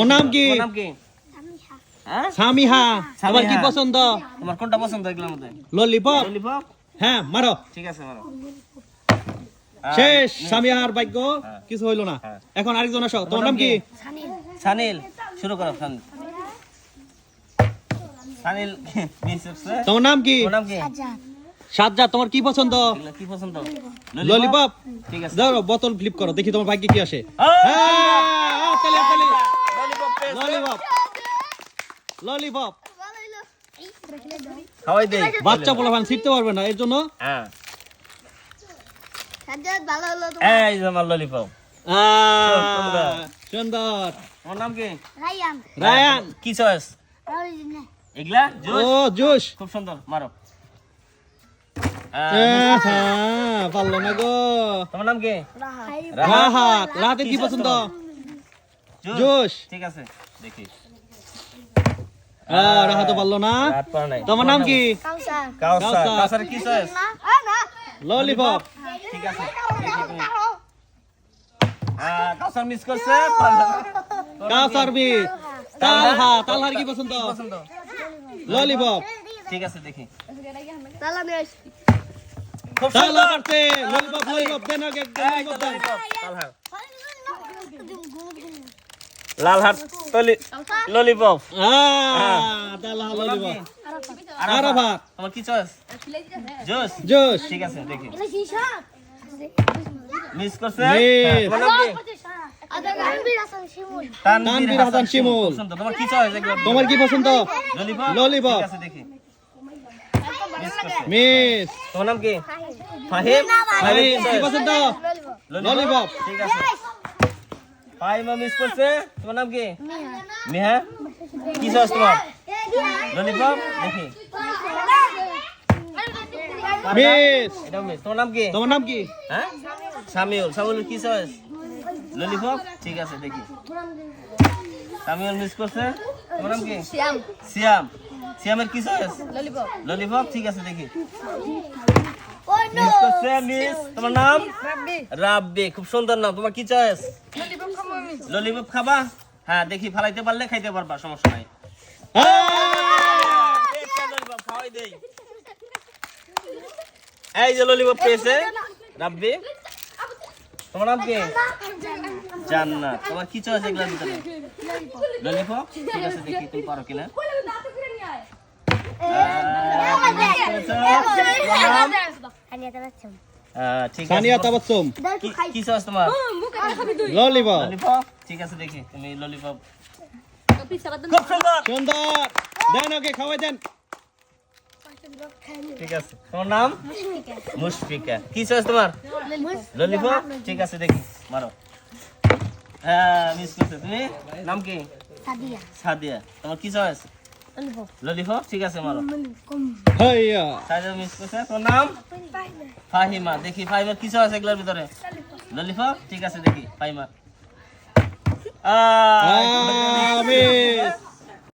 তোর নাম কি? হ্যাঁ সামিহা। তোমার কি পছন্দ? তোমার কোনটা পছন্দ এগুলোর মধ্যে? ললিপপ। ললিপপ। হ্যাঁ মারো। ঠিক আছে মারো। শেষ। সামিহার ভাগ্য কিছু হইল না। এখন আরেকজন আসো। তোমার নাম কি? সানিল। শুরু করো সানিল। সানিল মিস হচ্ছে। তোমার নাম কি? তোমার নাম কি? সাজ্জাদ। তোমার কি পছন্দ? এগুলো কি পছন্দ? ললিপপ। ঠিক আছে। দাও বোতল ফ্লিপ করো, দেখি তোমার ভাগ্যে কি আসে। ললিপপ পেয়েছে। Lollipop lollipop. খাওয়াই দেই। বাচ্চা পোলাপান ছিটতে পারবে না, এর জন্য হ্যাঁ সাজ্জাদ ভালো হলো তো। এই যে আমার ললিপপ। সুন্দর। তোমার নাম কি? Ryan Ryan. কি চয়েস? অরিজিনাল এগুলা ও জুস। জুস। খুব সুন্দর মারো। পারলো না গো। তোমার নাম কি? রাহাত। রাহাতের কি পছন্দ? জুস। ঠিক আছে দেখি। রাহাত পারলো না। রাত পার নাই। তোমার নাম কি? কাউসার কাউসার। কাউসার কি চয়েস? না না ললিপপ। ঠিক আছে দেখি তুমি। কাউসার মিস করছে। পারলো না। কাউসার বি। তালহা। তালহার কি পছন্দ? পছন্দ। ললিপপ। ঠিক আছে দেখি। তালা নেই খুব তালহা সুন্দর। পারছে। ললিপপ ললিপপ দেন আগে, এই যে ললিপপ দেন। ললিপপ, লালহার। লালহার ললিপপ। তালহা তোমার নাম ললিপপ। কি? আরাফাত। তোমার কি চয়েস? জুস। জুস। ঠিক আছে দেখি। এটা শিশা মিস করছে। মিস। হ্যাঁ, তোমার নাম কি? তানভীর হাসান শিমুল তানভীর হাসান শিমুল। পছন্দ। তোমার কি চয়েস এগুলো? তোমার কি পছন্দ? ললিপপ। ললিপপ। ঠিক আছে দেখি। মিস করছে। মিস। তোমার নাম কি? ফাহিম। ফাহিমের কি কি চয়েস? পছন্দ? Lollipop lollipop. ঠিক আছে। ফাহিমা মিস করছে। তোমার নাম কি? মিহা। কি চয়েস তোমার? ললিপপ। দেখি। মিস। এটা মিস। তোমার নাম কি? তোমার নাম কি? হ্যাঁ? সামিউল। সামিউল কি চয়েস? ললিপপ। ঠিক আছে দেখি। সামিউল মিস করছে। তোমার নাম কি? শ্যাম সিয়াম। সিয়ামের কি চয়েস? Lollipop lollipop. ঠিক আছে দেখি। ও নো মিস করছে মিস। তোমার নাম? রাব্বি রাব্বি। খুব সুন্দর নাম। তোমার কি চয়েস? ললিপপ খাবো আমি ললিপপ খাবা? হ্যাঁ দেখি ফালাইতে পারলে খাইতে পারবা, সমস্যা নাই। একটা ললিপপ খাওয়াই দেই। এই যে ললিপপ পেয়েছে রাব্বি। তোমার নাম কি? জান্নাত। তোমার কি চয়েস এগুলোর ভিতরে? ললিপপ। ঠিক আছে দেখি তুমি পারো কিনা। ঠিক আছে। সানিয়া তাবাসসুম। কি চয়েস তোমার? ললিপপ। ললিপপ। ঠিক আছে দেখি তুমি ললিপপ। খুব সুন্দর। সুন্দর। দেন ওকে খাওয়াই দেন। ঠিক আছে। তোমার নাম? মুশফিকা। কি চয়েস তোমার? ললিপপ। ঠিক আছে দেখি মারো। হ্যাঁ মিস করছো তুমি। নাম কি? সাদিয়া সাদিয়া। তোমার কি চয়েস? Lollipop lollipop. ঠিক আছে মারো। হাইয়া। সাদিয়া মিস করছে। তোমার নাম? ফাহিমা। দেখি ফাহিমার কি চয়েস এগুলোর ভিতরে? ললিপপ। ঠিক আছে দেখি ফাহিমা। মিস।